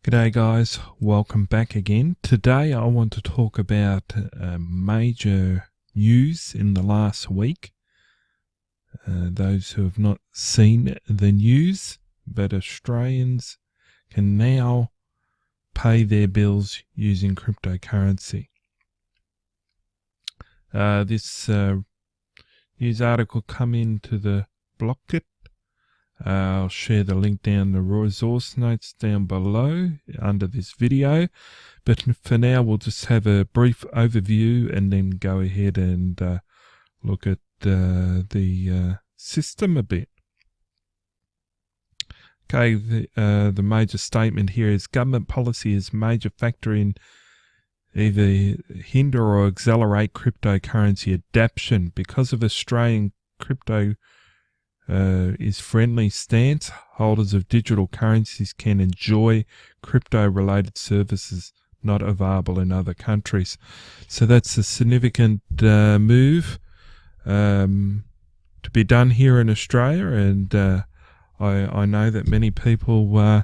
G'day guys, welcome back again. Today I want to talk about major news in the last week. Those who have not seen the news, but Australians can now pay their bills using cryptocurrency. This news article come into the Blocket. I'll share the link down the resource notes down below under this video, but for now we'll just have a brief overview and then go ahead and look at the system a bit. Okay, the major statement here is government policy is a major factor in either hinder or accelerate cryptocurrency adoption. Because of Australian crypto is friendly stance, holders of digital currencies can enjoy crypto-related services not available in other countries. So that's a significant move to be done here in Australia, and I know that many people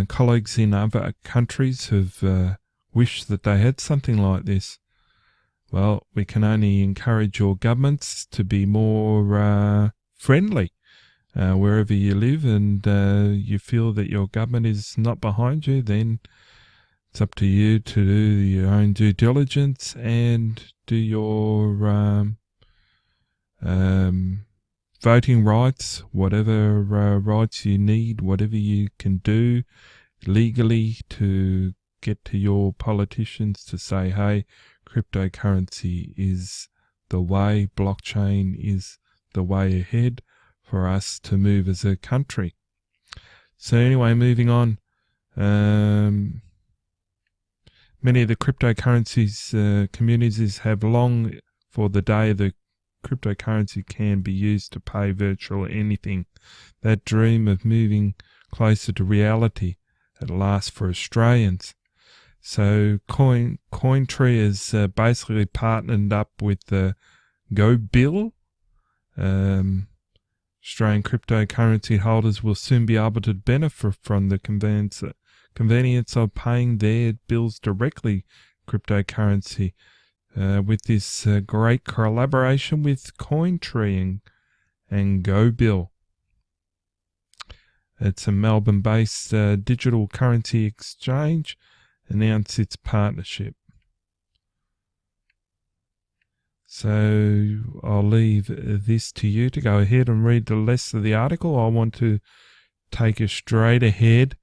colleagues in other countries have wished that they had something like this. Well, we can only encourage your governments to be more friendly wherever you live, and you feel that your government is not behind you, then it's up to you to do your own due diligence and do your voting rights, whatever rights you need, whatever you can do legally to get to your politicians to say, hey, cryptocurrency is the way, blockchain is the way ahead for us to move as a country. So anyway, moving on. Many of the cryptocurrencies communities have long for the day the cryptocurrency can be used to pay virtually anything. That dream of moving closer to reality at last for Australians. So Cointree is basically partnered up with Gobbill. Australian cryptocurrency holders will soon be able to benefit from the convenience of paying their bills directly cryptocurrency with this great collaboration with Cointree and Gobbill. It's a Melbourne-based digital currency exchange announced its partnership. So I'll leave this to you to go ahead and read the rest of the article. I want to take us straight ahead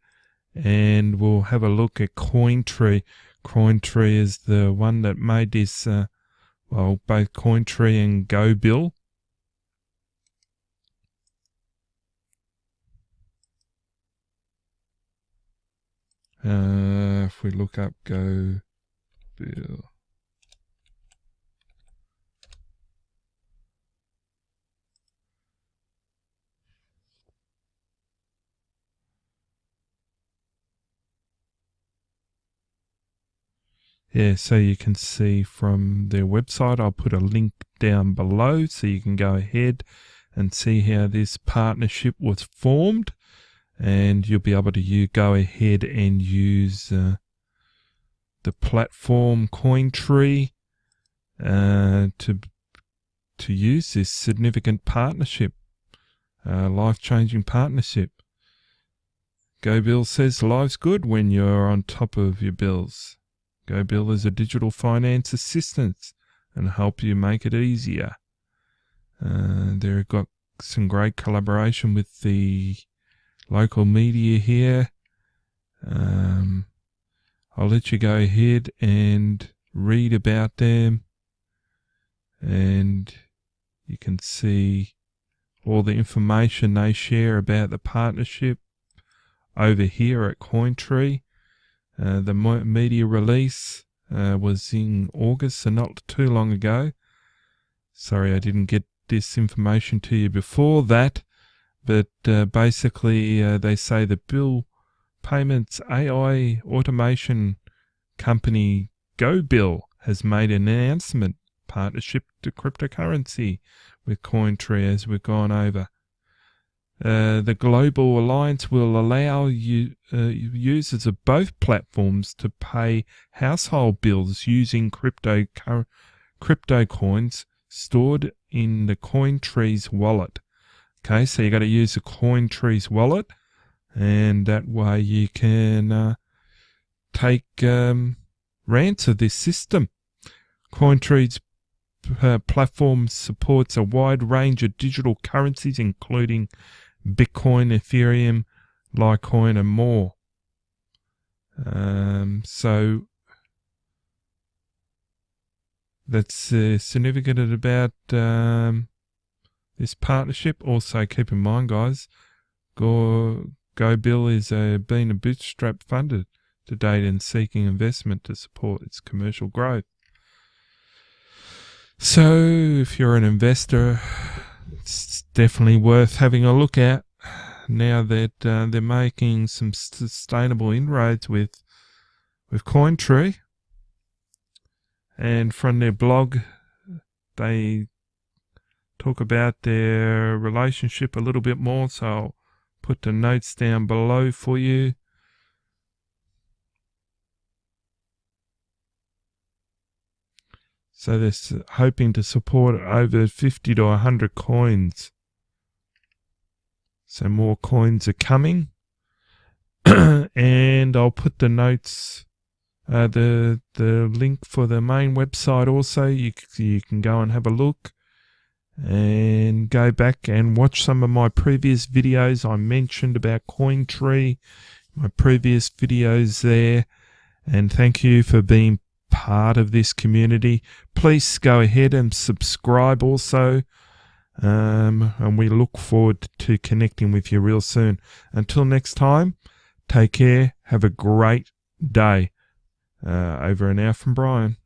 and we'll have a look at Cointree. Cointree is the one that made this, both Cointree and Gobbill. If we look up Gobbill. Yeah, so you can see from their website, I'll put a link down below so you can go ahead and see how this partnership was formed. And you'll be able to go ahead and use the platform Cointree to use this significant partnership, life-changing partnership. Gobbill says life's good when you're on top of your bills. Gobbill is a digital finance assistant and help you make it easier. They've got some great collaboration with the local media here. I'll let you go ahead and read about them, and you can see all the information they share about the partnership over here at Cointree. The media release was in August, so not too long ago. Sorry I didn't get this information to you before that. But basically, they say the bill payments AI automation company Gobbill has made an announcement partnership to cryptocurrency with Cointree, as we've gone over. The global alliance will allow users of both platforms to pay household bills using crypto coins stored in the Cointree's wallet. Okay, so you got to use the Cointree's wallet, and that way you can take rents of this system. Cointree's platform supports a wide range of digital currencies, including Bitcoin, Ethereum, Litecoin, and more. So that's significant about this partnership. Also, keep in mind, guys, Gobbill is being a bootstrap funded to date and seeking investment to support its commercial growth. So, if you're an investor, it's definitely worth having a look at now that they're making some sustainable inroads with Cointree. And from their blog, they talk about their relationship a little bit more, so I'll put the notes down below for you. So they're hoping to support over 50 to 100 coins. So more coins are coming. And I'll put the notes, the link for the main website also. You can go and have a look and go back and watch some of my previous videos. I mentioned about Cointree, my previous videos there. And thank you for being part of this community. Please go ahead and subscribe also, and we look forward to connecting with you real soon. Until next time, take care, have a great day. Over and out from Brian.